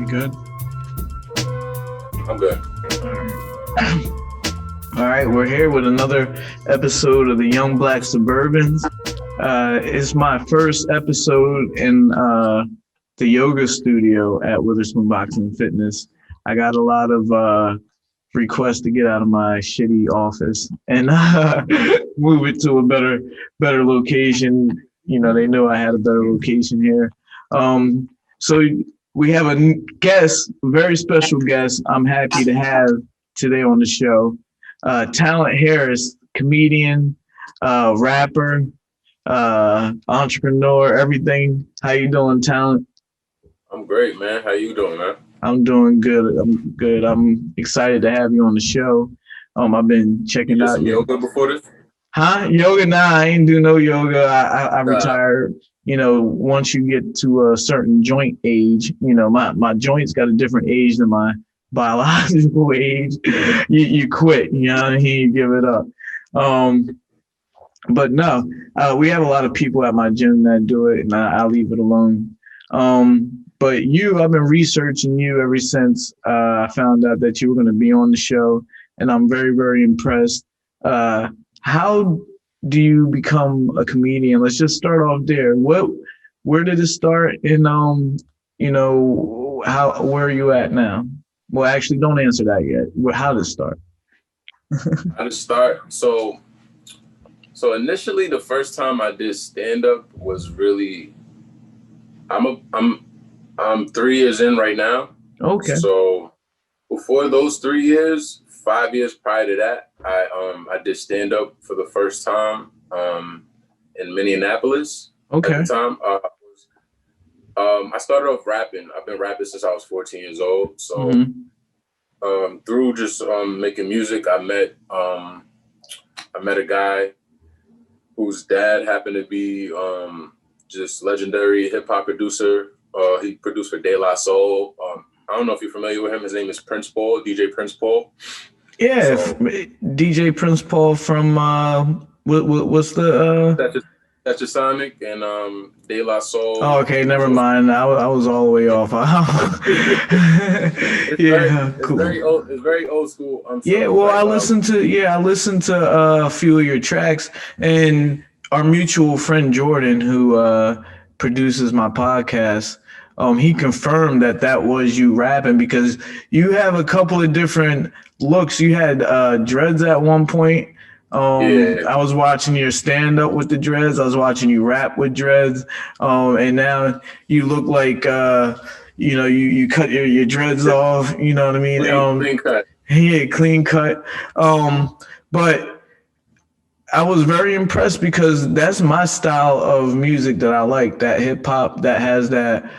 You good? I'm good. All right, we're here with another episode of the Young Black Suburbans. It's my first episode in the yoga studio at Witherspoon Boxing and Fitness. I got a lot of requests to get out of my shitty office and move it to a better location. You know, they knew I had a better location here. So we have a guest, a very special guest I'm happy to have today on the show. Talent Harris, comedian, rapper, entrepreneur, everything. How you doing, Talent? I'm great, man. How you doing, man? I'm doing good. I'm good. I'm excited to have you on the show. I've been checking out your yoga before this? Yoga? Nah, I ain't do no yoga. I retired. You know, once you get to a certain joint age, you know, my joints got a different age than my biological age. You quit, you know what I mean? You give it up. But no, we have a lot of people at my gym that do it, and I leave it alone. But I've been researching you ever since I found out that you were going to be on the show, and I'm very, very impressed. How do you become a comedian? Let's just start off there. Where did it start? And you know, where are you at now? Well, actually, don't answer that yet. How did it start? How did it start? So initially, the first time I did stand up was really. I'm 3 years in right now. Okay. So before those 3 years, 5 years prior to that, I did stand up for the first time in Minneapolis. Okay. At the time, I started off rapping. I've been rapping since I was 14 years old. So through just making music, I met a guy whose dad happened to be just legendary hip hop producer. He produced for De La Soul. I don't know if you're familiar with him. His name is Prince Paul, DJ Prince Paul. Yeah, so, DJ Prince Paul from what's the That's your Sonic and De La Soul. Oh, okay, never mind. I was all the way off. Cool. It's very old school. Yeah, well, I listened to a few of your tracks, and our mutual friend Jordan, who produces my podcast, he confirmed that was you rapping, because you have a couple of different looks. You had dreads at one point. I was watching your stand up with the dreads. I was watching you rap with dreads. And now you look like, you cut your dreads off. You know what I mean? Clean cut. Yeah, clean cut. But I was very impressed, because that's my style of music that I like, that hip hop that has that,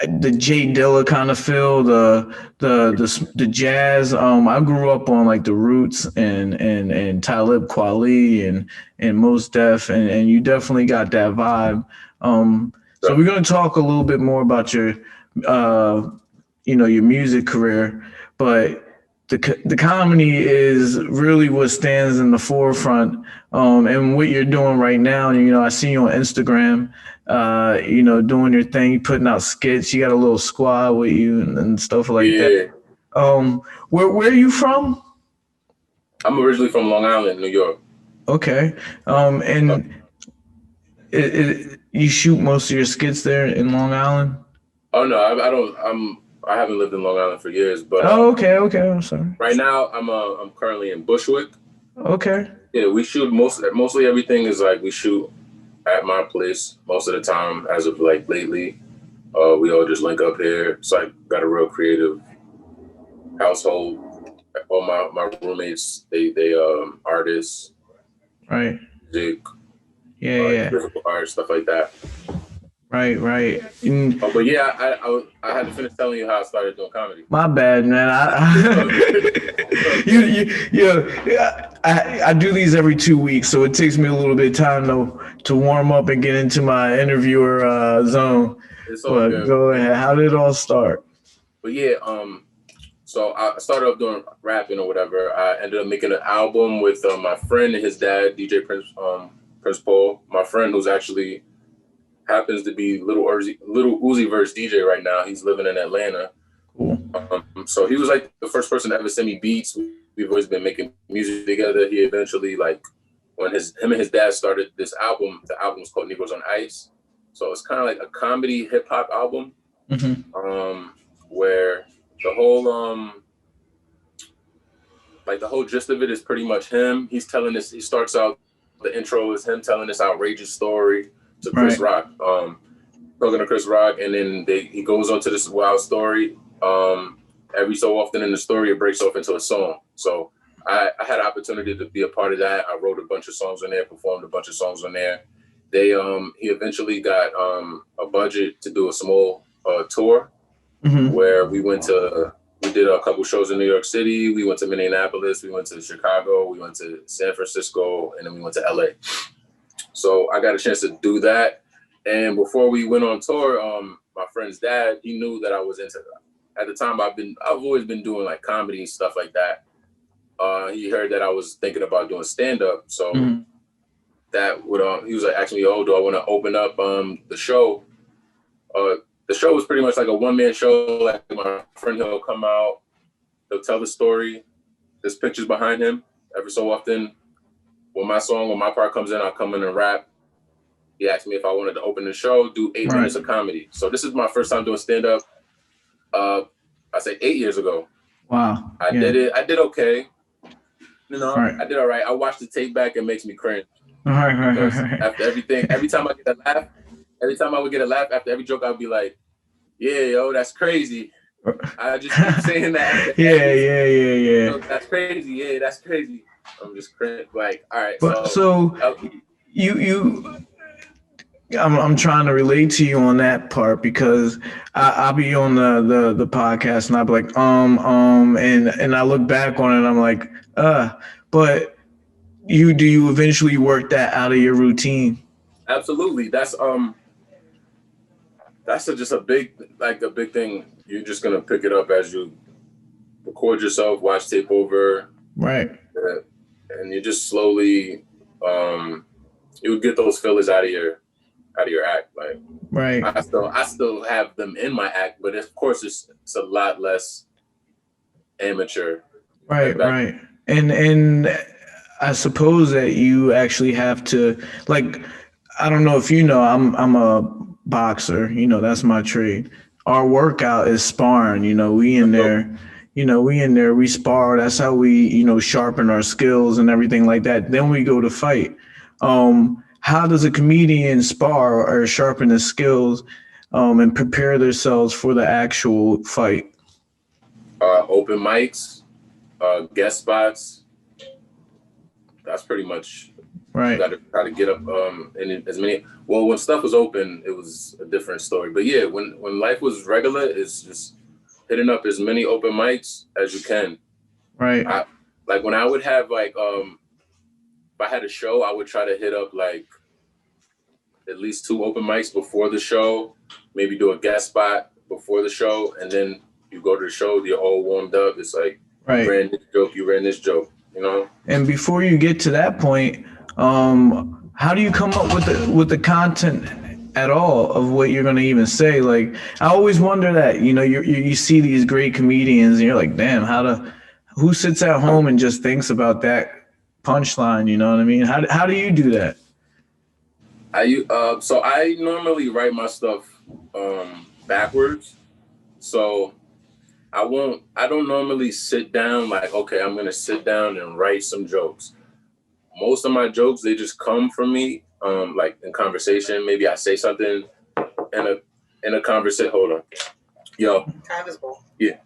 the Jay Dilla kind of feel, the jazz. I grew up on like the Roots and Talib Kweli and Mos Def, and you definitely got that vibe. So we're gonna talk a little bit more about your your music career, but the comedy is really what stands in the forefront. And what you're doing right now, I see you on Instagram, doing your thing, putting out skits. You got a little squad with you and stuff like that. Where are you from? I'm originally from Long Island, New York. Okay. And you shoot most of your skits there in Long Island? Oh no, I don't. I haven't lived in Long Island for years, but okay. I'm sorry. Right now, I'm currently in Bushwick. Okay. Yeah, we shoot mostly everything is like we shoot at my place most of the time. As of like lately, we all just link up here. It's like got a real creative household. All my roommates, they artists, right? Music, physical art, stuff like that. Right. But yeah, I had to finish telling you how I started doing comedy. My bad, man. I do these every 2 weeks, so it takes me a little bit of time to warm up and get into my interviewer zone. It's all good. Go ahead. How did it all start? But yeah, so I started off doing rapping or whatever. I ended up making an album with my friend and his dad, DJ Prince Paul. My friend who's actually happens to be Little Uzi Vert's DJ right now. He's living in Atlanta. Cool. So he was like the first person to ever send me beats. We've always been making music together. He eventually, like, when him and his dad started this album, the album was called Negroes on Ice. So it's kind of like a comedy hip hop album, where the whole the whole gist of it is pretty much him. He's telling this. He starts out, the intro is him telling this outrageous story to Chris Rock, talking to Chris Rock, and then he goes on to this wild story. Every so often in the story, it breaks off into a song. So I had an opportunity to be a part of that. I wrote a bunch of songs on there, performed a bunch of songs on there. He eventually got a budget to do a small tour where we did a couple shows in New York City. We went to Minneapolis, we went to Chicago, we went to San Francisco, and then we went to LA. So I got a chance to do that. And before we went on tour, my friend's dad, he knew that I was into that. At the time, I've always been doing like comedy and stuff like that. He heard that I was thinking about doing stand-up. So that would he was like asking me, "Oh, do I want to open up the show?" The show was pretty much like a one-man show. Like my friend, he'll come out, he'll tell the story. There's pictures behind him. Every so often, when my part comes in, I'll come in and rap. He asked me if I wanted to open the show, do 8 minutes of comedy. So this is my first time doing stand-up. I say 8 years ago. Wow. I did it. I did okay. You know, I did all right. I watched the tape back and it makes me cringe. After everything, every time I would get a laugh after every joke, I'd be like, "Yeah, yo, that's crazy." I just keep saying that. Yeah. That's crazy. Yeah, that's crazy. I'm just cringe. Like, all right. But I'm trying to relate to you on that part because I'll be on the podcast and I'll be like, and I look back on it and I'm like, but do you eventually work that out of your routine? Absolutely. That's just a big thing. You're just gonna pick it up as you record yourself, watch tape over, right? And you just slowly, you would get those fillers out of your act. Like, right. I still have them in my act, but of course it's a lot less amateur. Right. And I suppose that you actually have to, like, I don't know if you know, I'm a boxer, that's my trade. Our workout is sparring, we in there, we spar. That's how we, sharpen our skills and everything like that. Then we go to fight. How does a comedian spar or sharpen his skills and prepare themselves for the actual fight? Open mics, guest spots. That's pretty much right. You got to try to get up in as many. Well, when stuff was open, it was a different story. But yeah, when life was regular, it's just hitting up as many open mics as you can. Right. Like when I would have if I had a show, I would try to hit up like at least 2 open mics before the show, maybe do a guest spot before the show, and then you go to the show, you're all warmed up. It's like, you ran this joke, And before you get to that point, how do you come up with the content at all of what you're going to even say? Like, I always wonder that, you see these great comedians and you're like, damn, who sits at home and just thinks about that punchline? You know what I mean? How do you do that? So I normally write my stuff backwards. So I don't normally sit down like, okay, I'm going to sit down and write some jokes. Most of my jokes, they just come from me, like in conversation. Maybe I say something in a conversation. Hold on. Yo. Time is cool. Yeah.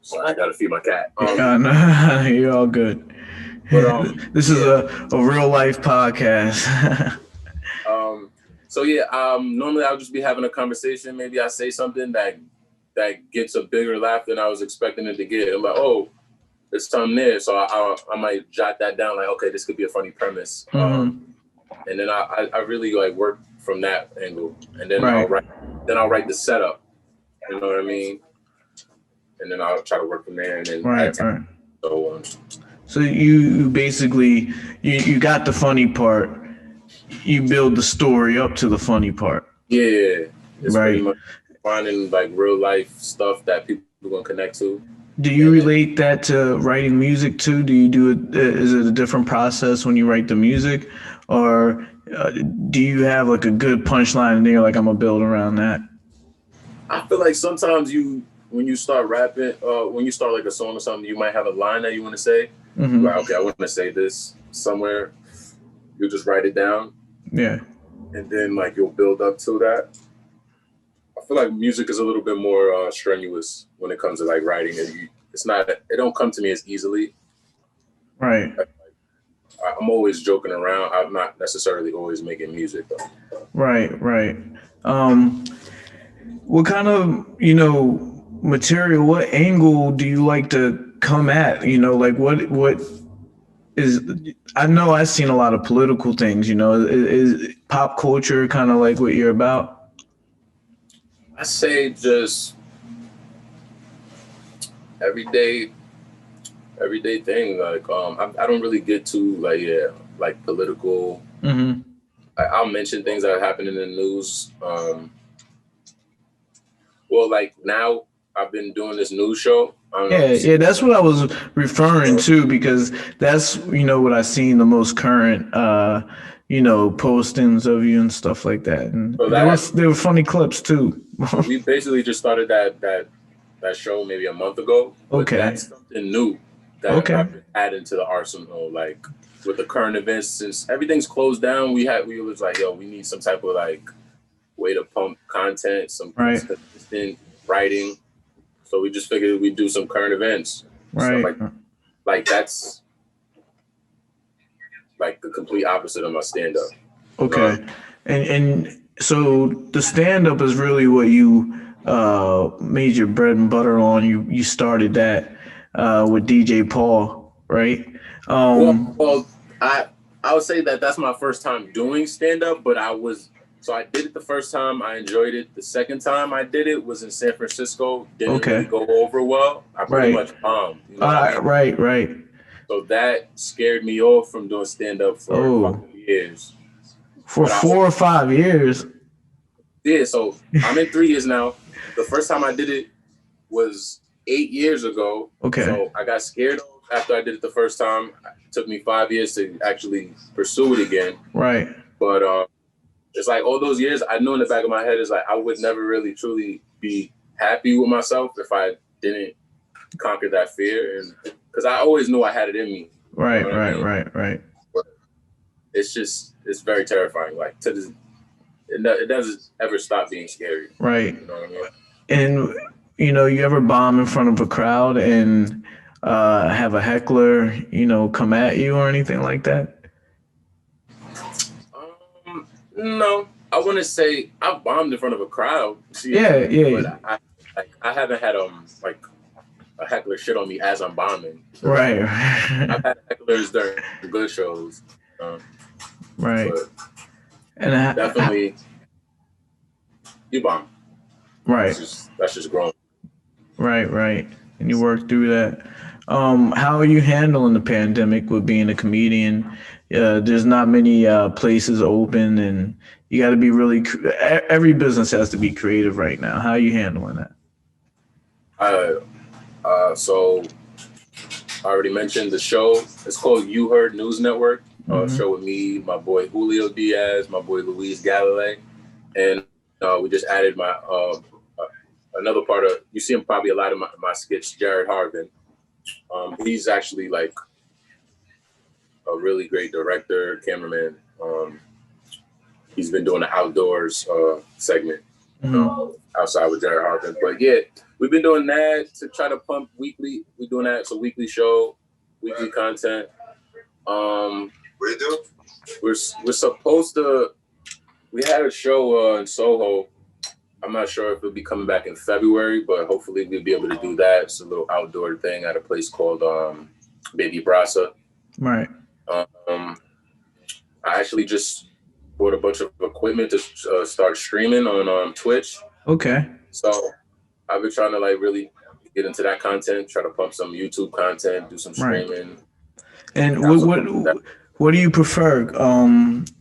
So I got to feed my cat. No, you're all good. But, this is a real life podcast. Normally I'll just be having a conversation. Maybe I say something that gets a bigger laugh than I was expecting it to get. I'm like, oh, there's something there. So I might jot that down. Like, okay, this could be a funny premise. And then I really like work from that angle. And then I'll write the setup. You know what I mean? And then I'll try to work from there. And then right. So you basically you got the funny part, you build the story up to the funny part. Yeah, it's Right. pretty much finding like real life stuff that people are gonna connect to. Do you relate that to writing music too? Do you do it? Is it a different process when you write the music, or do you have like a good punchline and then you're like, I'm gonna build around that? I feel like sometimes when you start rapping, when you start like a song or something, you might have a line that you want to say. Mm-hmm. Like, okay, I want to say this somewhere. You just write it down. Yeah. And then like you'll build up to that. I feel like music is a little bit more strenuous when it comes to like writing. It don't come to me as easily. Right. I'm always joking around. I'm not necessarily always making music though. Right. What kind of, material, what angle do you like to come at? Like what is, I know I've seen a lot of political things, is pop culture kind of like what you're about? I say just everyday thing. Like I don't really get to like political. Mm-hmm. I'll mention things that happen in the news. Well, like now I've been doing this news show. Yeah, that's what I was referring to, because that's what I seen the most current postings of you and stuff like that, and so they were funny clips too. We basically just started that show maybe a month ago. Okay, that's something new that I've been adding to the arsenal, like with the current events. Since everything's closed down, we was like, yo, we need some type of like way to pump content, some consistent writing. So we just figured we'd do some current events. Right. So like that's like the complete opposite of my stand-up. Okay. And so the stand-up is really what you made your bread and butter on. You started that with DJ Paul, right? Well, I would say that's my first time doing stand-up, but I did it the first time. I enjoyed it. The second time I did it was in San Francisco. Didn't really go over well. I pretty much bombed. You know what I mean? Right. So that scared me off from doing stand-up for 5 years. For 4 or 5 years? Yeah, so I'm in 3 years now. The first time I did it was 8 years ago. Okay. So I got scared after I did it the first time. It took me 5 years to actually pursue it again. Right. But it's like all those years, I knew in the back of my head is like I would never really truly be happy with myself if I didn't conquer that fear, and because I always knew I had it in me. Right. But it's very terrifying. Like it doesn't ever stop being scary. Right. You know what I mean? And you ever bomb in front of a crowd and have a heckler, come at you or anything like that? No, I wouldn't say I've bombed in front of a crowd. Yeah. But I haven't had like a heckler shit on me as I'm bombing. So right. I've had hecklers during good shows. Right. And definitely, you bomb. Right. That's just growing. Right. And you work through that. How are you handling the pandemic with being a comedian? There's not many places open, and you got to be really. Every business has to be creative right now. How are you handling that? So I already mentioned the show. It's called You Heard News Network. Show with me, my boy Julio Diaz, my boy Luis Galilei, and we just added my another part of. You see him probably a lot of my skits. Jared Harvin. He's actually like a really great director, cameraman. He's been doing the outdoors segment outside with Jared Harvin. But yeah, we've been doing that to try to pump weekly. We're doing that. It's a weekly show, weekly content. We're supposed to. We had a show in Soho. I'm not sure if it'll be coming back in February, but hopefully we'll be able to do that. It's a little outdoor thing at a place called Baby Brasa. Right. I actually just bought a bunch of equipment to start streaming on Twitch. Okay. So I've been trying to like really get into that content, try to pump some YouTube content, do some streaming. Right. And What do you prefer,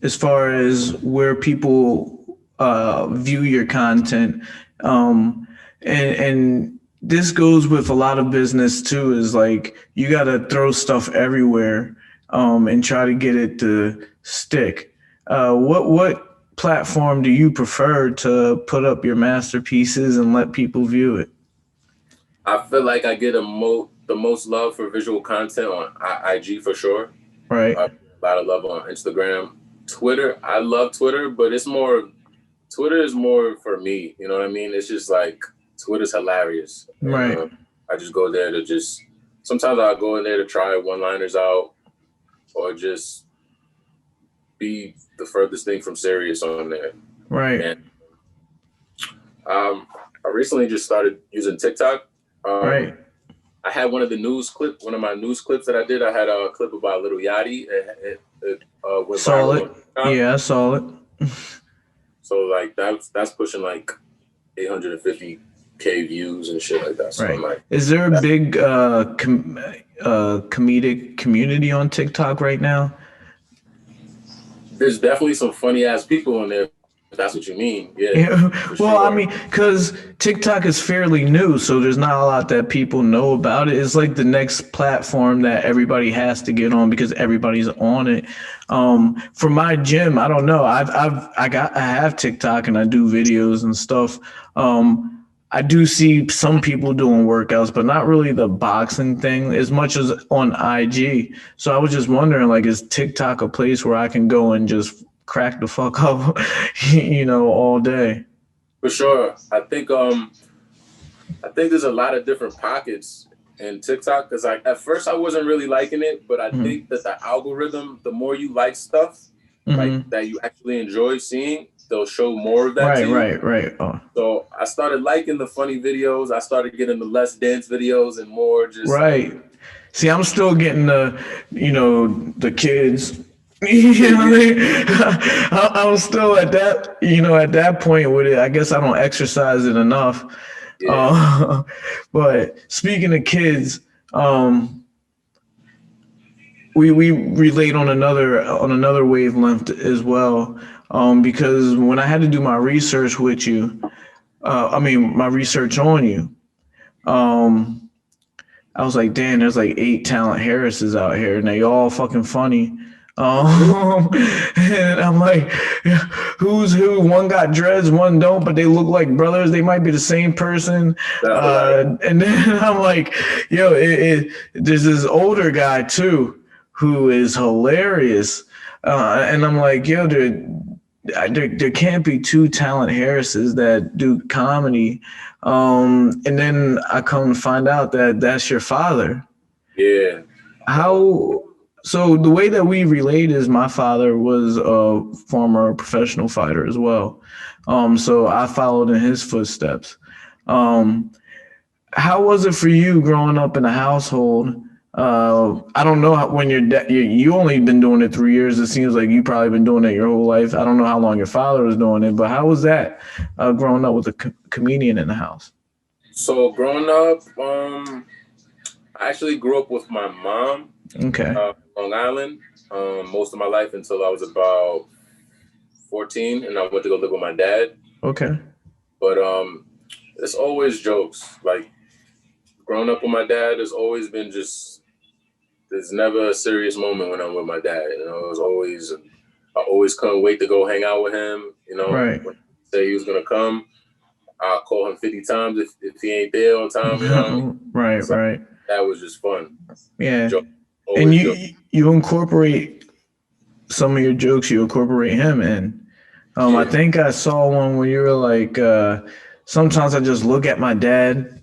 as far as where people view your content? And this goes with a lot of business too. Is like you got to throw stuff everywhere, and try to get it to stick. What platform do you prefer to put up your masterpieces and let people view it? I feel like I get the most love for visual content on IG for sure. Right. A lot of love on Instagram. Twitter, I love Twitter, but Twitter is more for me. You know what I mean? It's just like Twitter's hilarious. Right. I just go there to sometimes I'll go in there to try one-liners out or just be the furthest thing from serious on there. Right. And I recently just started using TikTok. Right. I had one of my news clips that I did. I had a clip about Little Yachty. It went Saw viral. it. Yeah, I saw it. So like that's pushing like 850K views and shit like that. So right. I'm like, is there a big comedic community on TikTok right now? There's definitely some funny ass people on there. If that's what you mean. Yeah. Well, sure. I mean, because TikTok is fairly new, so there's not a lot that people know about it. It's like the next platform that everybody has to get on because everybody's on it. For my gym, I don't know. I have TikTok and I do videos and stuff. I do see some people doing workouts, but not really the boxing thing as much as on IG. So I was just wondering, like, is TikTok a place where I can go and just crack the fuck up, all day? For sure. I think there's a lot of different pockets in TikTok because at first I wasn't really liking it, but I think that the algorithm, the more you like stuff like that you actually enjoy seeing, they'll show more of that to you. Right. Oh. So I started liking the funny videos. I started getting the less dance videos and more just right. See, I'm still getting the kids. You know what I mean? I'm still at that point with it. I guess I don't exercise it enough. Yeah. But speaking of kids, we relate on another wavelength as well. Because when I had to do my research with you, my research on you, I was like, damn, there's like 8 Talent Harrises out here, and they all fucking funny. And I'm like, who's who? One got dreads, one don't, but they look like brothers. They might be the same person. And then I'm like, yo, there's this older guy too who is hilarious. And I'm like, yo, there can't be 2 Talent Harrises that do comedy. And then I come to find out that that's your father. Yeah. So the way that we relate is my father was a former professional fighter as well. So I followed in his footsteps. How was it for you growing up in a household? I don't know when you only been doing it 3 years. It seems like you probably been doing it your whole life. I don't know how long your father was doing it, but how was that growing up with a comedian in the house? So growing up, I actually grew up with my mom. Okay. Long Island, most of my life until I was about 14, and I went to go live with my dad. Okay. But it's always jokes. Like growing up with my dad, there's never a serious moment when I'm with my dad. It was always, I always couldn't wait to go hang out with him. Right. When he said he was gonna come, I'll call him 50 times if he ain't there on time. Right. So right. That was just fun. Yeah. And you incorporate some of your jokes. You incorporate him in. Yeah. I think I saw one where you were like, sometimes I just look at my dad,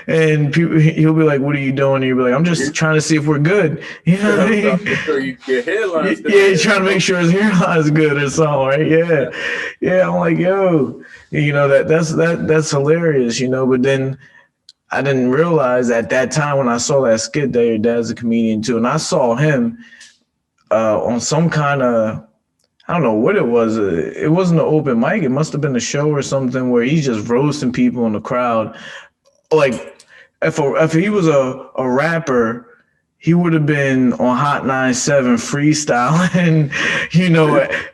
and he'll be like, "What are you doing?" And you'll be like, "I'm just trying to see if we're good." You know what I mean? Your hairline's good. Yeah, he's trying to make sure his hairline's good or something, right? Yeah. I'm like, yo, that's hilarious, But then I didn't realize at that time when I saw that skit that your dad's a comedian too. And I saw him on some kind of, I don't know what it was. It wasn't an open mic. It must have been a show or something where he's just roasting people in the crowd. Like if he was a rapper, he would have been on Hot 97 freestyling,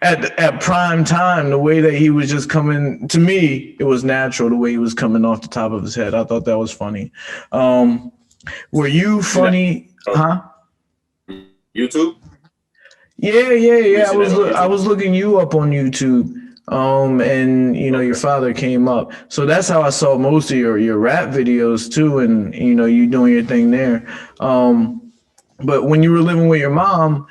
at prime time, the way that he was just coming. To me, it was natural the way he was coming off the top of his head. I thought that was funny. Were you funny? Huh? YouTube? Yeah. I was looking you up on YouTube. And your father came up. So that's how I saw most of your rap videos too, and you doing your thing there. But when you were living with your mom,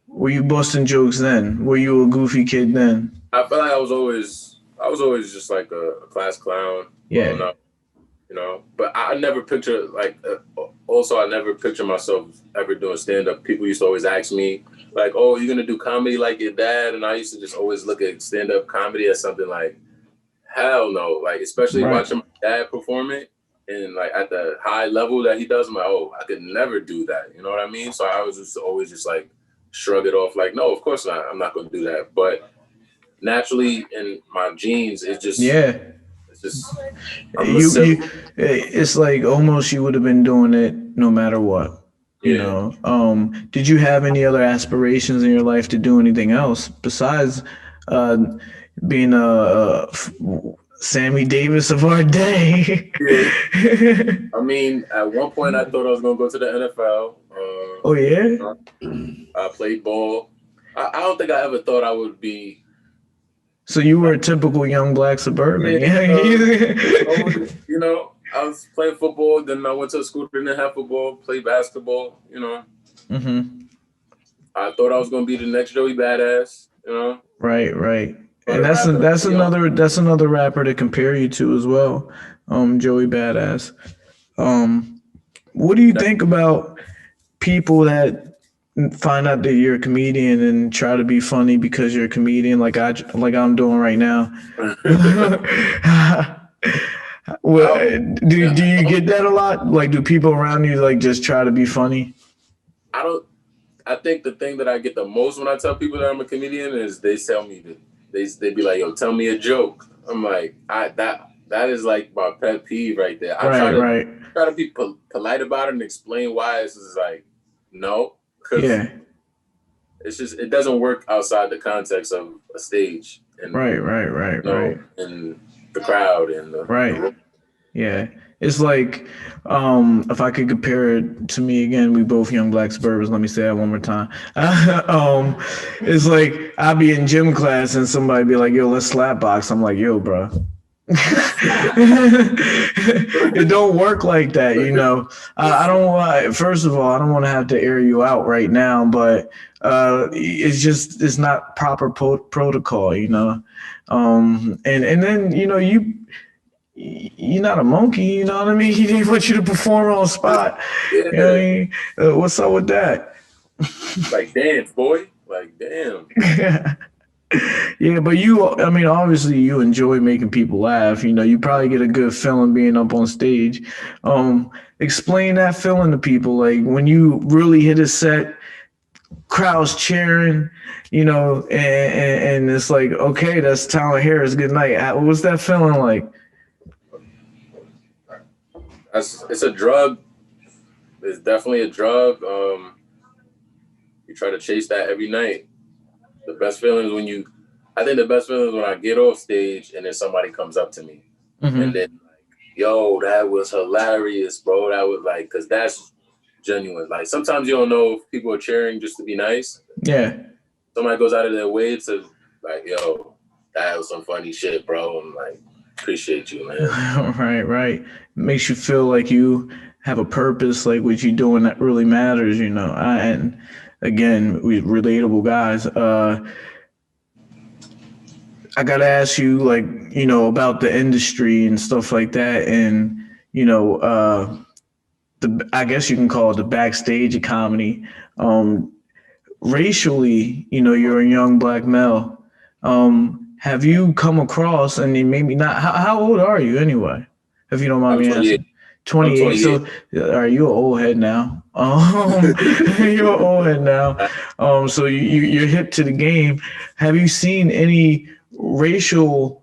were you busting jokes then? Were you a goofy kid then? I feel like I was always just like a class clown. Yeah. But I never picture also I never picture myself ever doing stand-up. People used to always ask me like, oh, you're gonna do comedy like your dad? And I used to just always look at stand-up comedy as something like, hell no. Like, especially watching my dad perform it and like at the high level that he does, I'm like, oh, I could never do that. You know what I mean? So I was just always just like shrug it off like, no, of course not. I'm not gonna do that. But naturally in my genes, it's just it's like almost you would have been doing it no matter what. Did you have any other aspirations in your life to do anything else besides being a Sammy Davis of our day? I mean, at one point I thought I was gonna go to the NFL. Oh yeah. I played ball. I don't think I ever thought I would be. So you were a typical young black suburban. I was playing football, then I went to a school that didn't have football, played basketball, Mm-hmm. I thought I was gonna be the next Joey Badass, Right. And that's another rapper to compare you to as well. Joey Badass. What do you think about people that find out that you're a comedian and try to be funny because you're a comedian, like I'm doing right now? Well, do you get that a lot? Like, do people around you like just try to be funny? I think the thing that I get the most when I tell people that I'm a comedian is they tell me that they be like, yo, tell me a joke. I'm like, that is like my pet peeve right there. I try to be polite about it and explain why it's just like, no. Yeah. It's just, it doesn't work outside the context of a stage. And, right. And the crowd and the Yeah. It's like, if I could compare it to me again, we both young black suburbans. Let me say that one more time. It's like I'll be in gym class and somebody be like, yo, let's slap box. I'm like, yo, bro. It don't work like that, I don't want. First of all, I don't want to have to air you out right now, but it's not proper protocol, and then you're not a monkey, you know what I mean? He didn't want you to perform on the spot. You know what I mean? What's up with that? Like, dance, boy. Like, damn. Yeah, but obviously you enjoy making people laugh. You probably get a good feeling being up on stage. Explain that feeling to people. Like when you really hit a set, crowds cheering, and it's like, okay, that's Tyler Harris. Good night. What's that feeling like? It's a drug. It's definitely a drug. You try to chase that every night. The best feeling is when I get off stage and then somebody comes up to me and then like, yo, that was hilarious, bro. That was like, cause that's genuine. Like sometimes you don't know if people are cheering just to be nice. Yeah. Somebody goes out of their way to like, yo, that was some funny shit, bro. I'm like, appreciate you, man. Right. Makes you feel like you have a purpose, like what you doing that really matters, and again, we relatable guys. I gotta ask you, like, about the industry and stuff like that, and I guess you can call it the backstage of comedy. Racially, you're a young black male. Have you come across, and maybe not? How old are you anyway? If you don't mind me asking. 28. So, are you an old head now? You're an old head now. So you're hip to the game. Have you seen any racial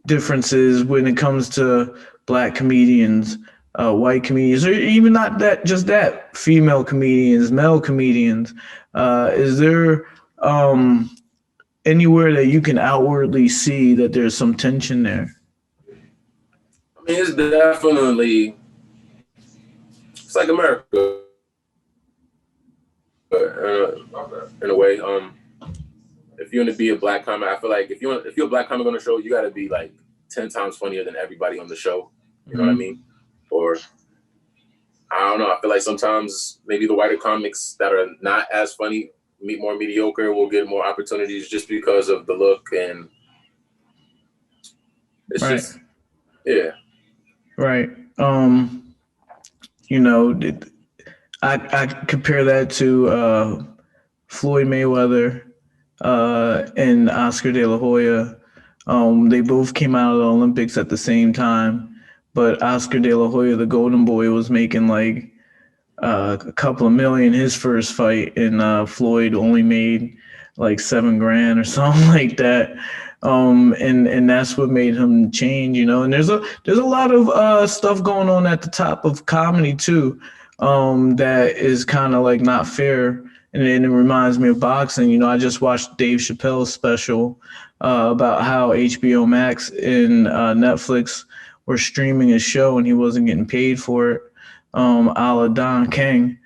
differences when it comes to black comedians white comedians, or even not that, just that, female comedians, male comedians. Is there anywhere that you can outwardly see that there's some tension there? I mean, it's definitely, it's like America in a way. If you want to be a black comic, I feel like if you're a black comic on the show, you got to be like 10 times funnier than everybody on the show. You know what I mean? Or I don't know. I feel like sometimes maybe the whiter comics that are not as funny, more mediocre, will get more opportunities just because of the look, and it's just, yeah. Right. You know, I compare that to Floyd Mayweather and Oscar De La Hoya. They both came out of the Olympics at the same time, but Oscar De La Hoya, the Golden Boy, was making like a couple of million his first fight, and Floyd only made like $7,000 or something like that. And that's what made him change, you know. And there's a lot of stuff going on at the top of comedy too, that is kind of like not fair. And it reminds me of boxing. You know, I just watched Dave Chappelle's special about how HBO Max and Netflix were streaming his show and he wasn't getting paid for it, a la Don King.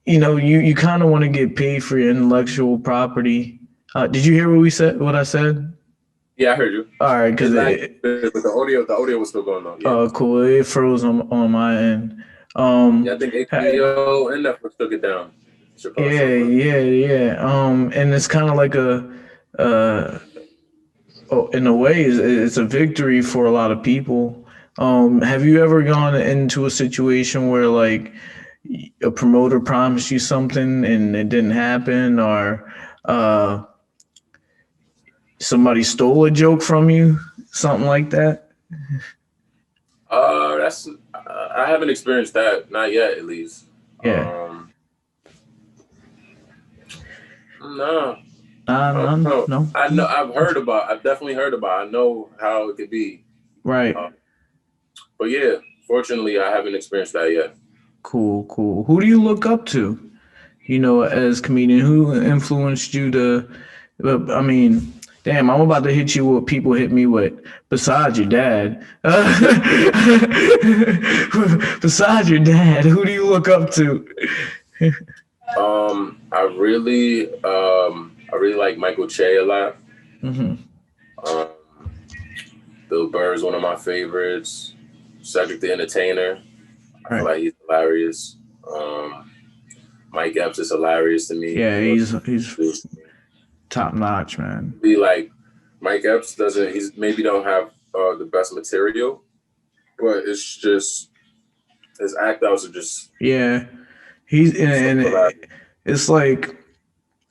You know, you kind of want to get paid for your intellectual property. Did you hear what I said? Yeah, I heard you. All right, because the audio was still going on. Yeah. Oh, cool. It froze on my end. Yeah, I think HBO and Netflix took it down. Yeah. And it's kind of like in a way, it's a victory for a lot of people. Have you ever gone into a situation where like a promoter promised you something and it didn't happen, or somebody stole a joke from you, something like that? I haven't experienced that, not yet, at least. Yeah. No. No. I know. I've definitely heard about. I know how it could be. Right. But yeah, fortunately, I haven't experienced that yet. Cool. Who do you look up to, you know, as comedian? Who influenced you to, I mean, damn, I'm about to hit you with what people hit me with. Besides your dad. Besides your dad, who do you look up to? I really like Michael Che a lot. Mm-hmm. Bill Burr is one of my favorites. Cedric the Entertainer. I feel like he's hilarious. Mike Epps is hilarious to me. Yeah, he's top notch, man. Be like Mike Epps maybe don't have the best material, but it's just his act outs are just it's like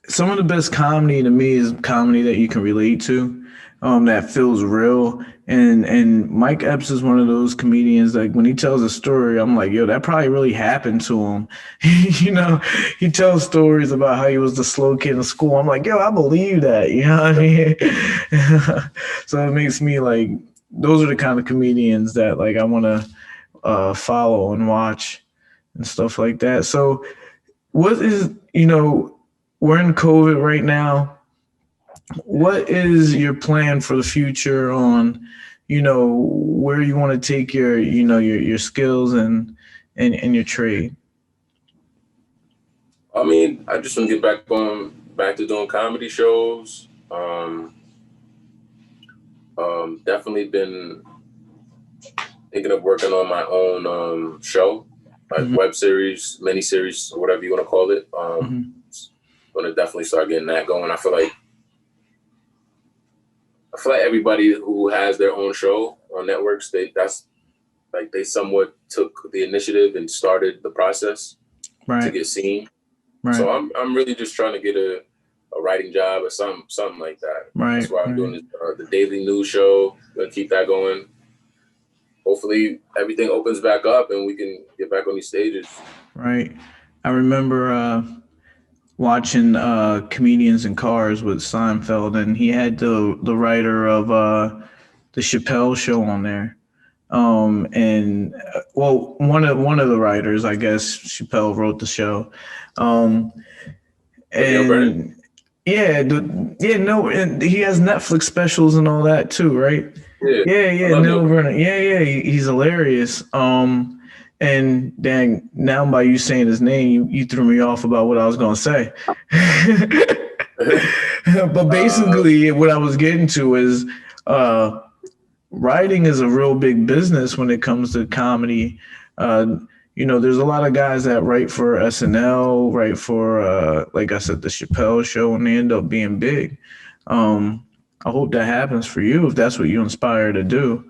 some of the best comedy to me is comedy that you can relate to, that feels real. And Mike Epps is one of those comedians, like when he tells a story, I'm like, yo, that probably really happened to him. You know, he tells stories about how he was the slow kid in school. I'm like, yo, I believe that. You know what I mean? So it makes me like, those are the kind of comedians that like I want to follow and watch and stuff like that. So what is, you know, we're in COVID right now. What is your plan for the future on, you know, where you want to take your, you know, your skills and your trade? I mean, I just want to get back to doing comedy shows. Definitely been thinking of working on my own show, like web series, mini series, or whatever you want to call it. Going to definitely start getting that going. I feel like everybody who has their own show on networks, they somewhat took the initiative and started the process to get seen. Right. So I'm really just trying to get a writing job or something like that. Right. That's why I'm doing the daily news show. Gonna keep that going. Hopefully everything opens back up and we can get back on these stages. Right. I remember watching Comedians in Cars with Seinfeld, and he had the writer of the Chappelle show on there. And well, one of the writers, I guess, Chappelle wrote the show. And no, and he has Netflix specials and all that too, right? Yeah, Neil Brennan. Yeah, he's hilarious. And dang, now by you saying his name, you threw me off about what I was gonna say. But basically, what I was getting to is, writing is a real big business when it comes to comedy. There's a lot of guys that write for SNL, write for, like I said, the Chappelle show, and they end up being big. I hope that happens for you if that's what you inspire to do.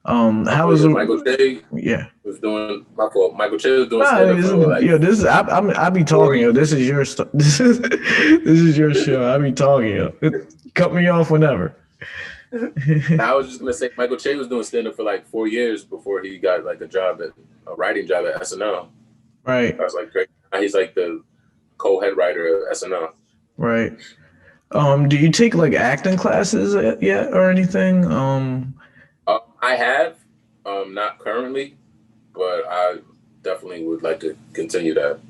How is Michael Che? Yeah, was doing my fault. Michael Che was doing stand-up. This is I be talking. Yo, this is your this is your show. I be talking. Yo. Cut me off whenever. I was just gonna say Michael Che was doing stand-up for like 4 years before he got like a writing job at SNL. Right. I was like, great. He's like the co-head writer of SNL. Right. Do you take like acting classes yet or anything? I have, not currently, but I definitely would like to continue that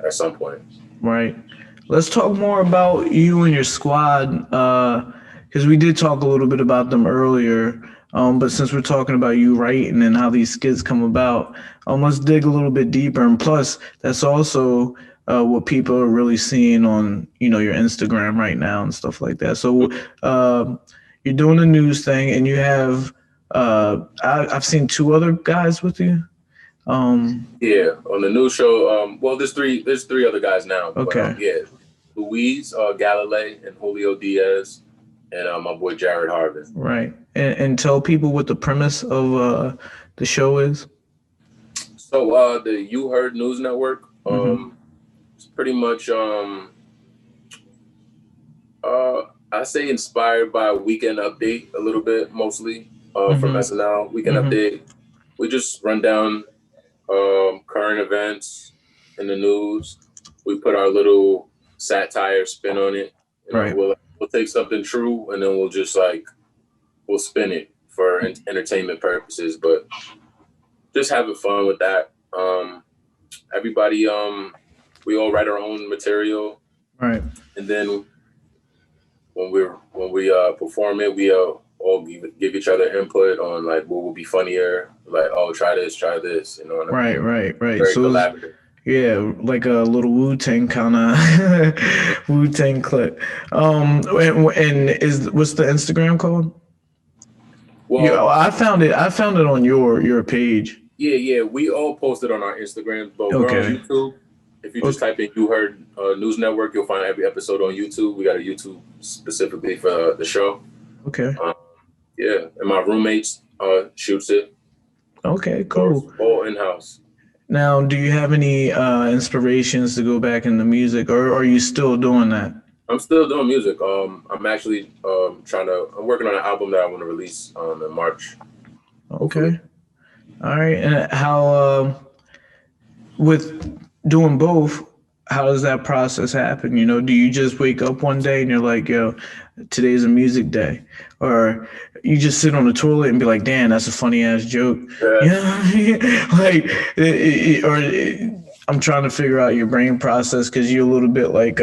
at some point. Right. Let's talk more about you and your squad, because we did talk a little bit about them earlier. But since we're talking about you writing and how these skits come about, let's dig a little bit deeper. And plus, that's also what people are really seeing on, your Instagram right now and stuff like that. So you're doing the news thing, and you have I've seen 2 other guys with you. On the news show. Well, there's three other guys now. Okay. But, Luis Galilei and Julio Diaz, and my boy Jared Harvin. Right. And tell people what the premise of the show is. So the You Heard News Network, it's pretty much I say inspired by Weekend Update a little bit, mostly from SNL. Weekend Update. We just run down current events in the news. We put our little satire spin on it. Right. We'll take something true and then we'll just we'll spin it for entertainment purposes, but just having fun with that. Everybody, we all write our own material. Right. And then when we perform it, we all give each other input on like what would be funnier. Like, oh, try this. Right. Very so collaborative. Yeah, like a little Wu-Tang kind of Wu-Tang clip. And what's the Instagram called? Well, I found it on your page. Yeah. We all posted on our Instagram, but we're on YouTube. If you just type in You Heard News Network, you'll find every episode on YouTube. We got a YouTube specifically for the show. Okay. And my roommates shoots it. Okay, cool. All in-house. Now, do you have any inspirations to go back into music, or are you still doing that? I'm still doing music. I'm actually I'm working on an album that I want to release in March. Okay. All right. And how, with doing both, how does that process happen? Do you just wake up one day and you're like, yo, today's a music day? Or you just sit on the toilet and be like, damn, that's a funny ass joke. I'm trying to figure out your brain process, because you're a little bit like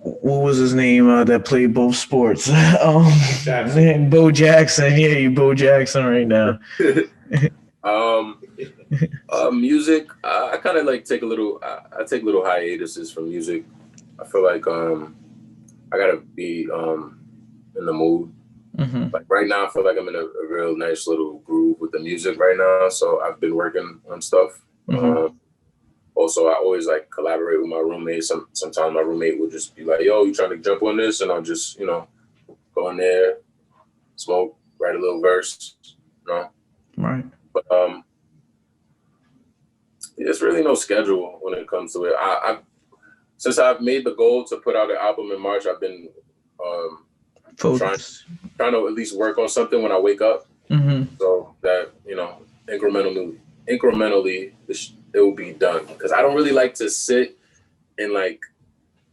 what was his name that played both sports? Bo Jackson. Yeah, you Bo Jackson right now. Music, I kind of like take little hiatuses from music. I feel like I gotta be in the mood. Like right now, I feel like I'm in a real nice little groove with the music right now. So I've been working on stuff. Also, I always like collaborate with my roommate. Sometimes my roommate will just be like, "Yo, you trying to jump on this?" And I'll just go in there, smoke, write a little verse. Right. But there's really no schedule when it comes to it. Since I've made the goal to put out an album in March, I've been trying to at least work on something when I wake up, so that incrementally it will be done. Because I don't really like to sit and like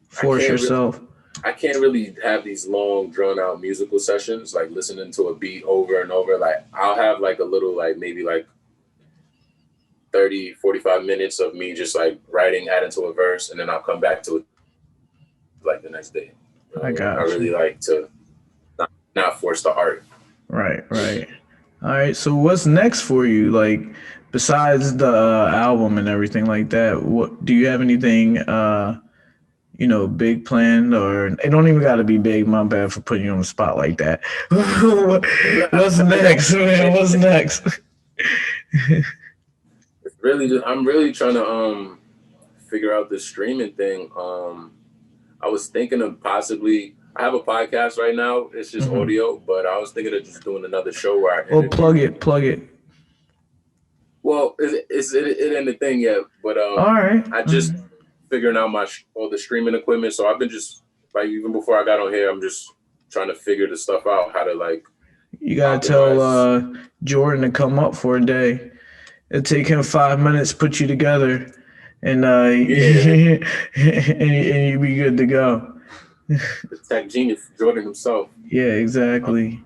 force yourself. I can't really have these long drawn out musical sessions, like listening to a beat over and over. Like I'll have like a little, like maybe like 30, 45 minutes of me just like writing, adding to a verse, and then I'll come back to it like the next day. I got you. I really like to not force the art. Right. All right. So what's next for you? Like besides the album and everything like that, what do you have anything big planned? Or it don't even got to be big. My bad for putting you on the spot like that. What's next, man? What's next? I'm really trying to figure out this streaming thing. I was thinking of possibly, I have a podcast right now. It's just audio, but I was thinking of just doing another show where I plug it. Well, it ain't a thing yet, but all right. I just figuring out all the streaming equipment. So I've been just like, even before I got on here, I'm just trying to figure the stuff out, how to like. You gotta tell Jordan to come up for a day. It'll take him 5 minutes, put you together, and and you be good to go. The tech genius, Jordan himself. Yeah, exactly.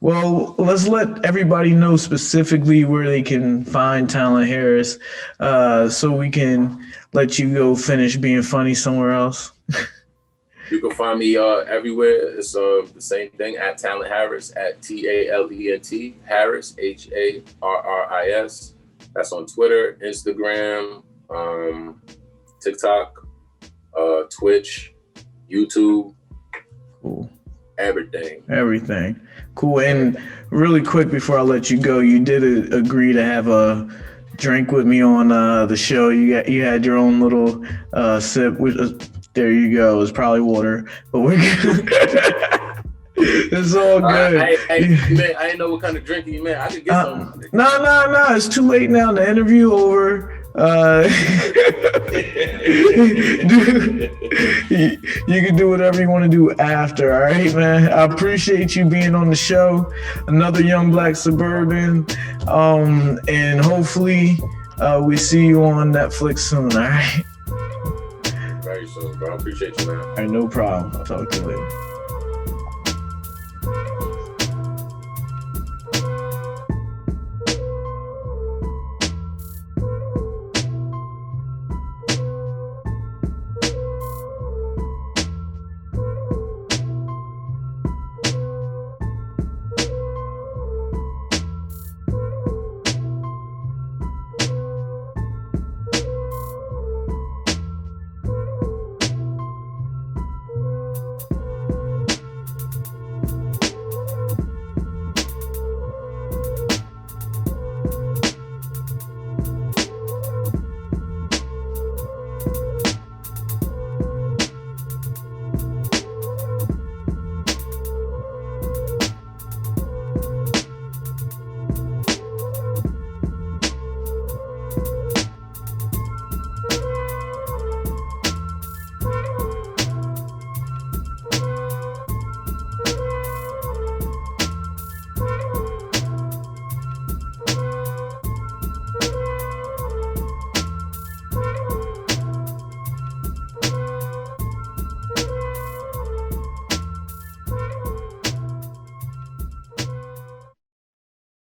Well, let's let everybody know specifically where they can find Talent Harris, so we can let you go finish being funny somewhere else. You can find me everywhere. It's the same thing, at Talent Harris, at TALENT Harris, HARRIS. That's on Twitter, Instagram, TikTok, Twitch, YouTube. Cool. Everything. Cool. And really quick before I let you go, you did agree to have a drink with me on the show. You had your own little sip. There you go. It's probably water, but we're good. It's all good. I didn't know what kind of drink you meant. I could get some. No. It's too late now. The interview over. You can do whatever you want to do after. All right, man. I appreciate you being on the show. Another young black suburban. And hopefully we see you on Netflix soon. All right. Very soon, bro. I appreciate you, man. All right, no problem. I'll talk to you later.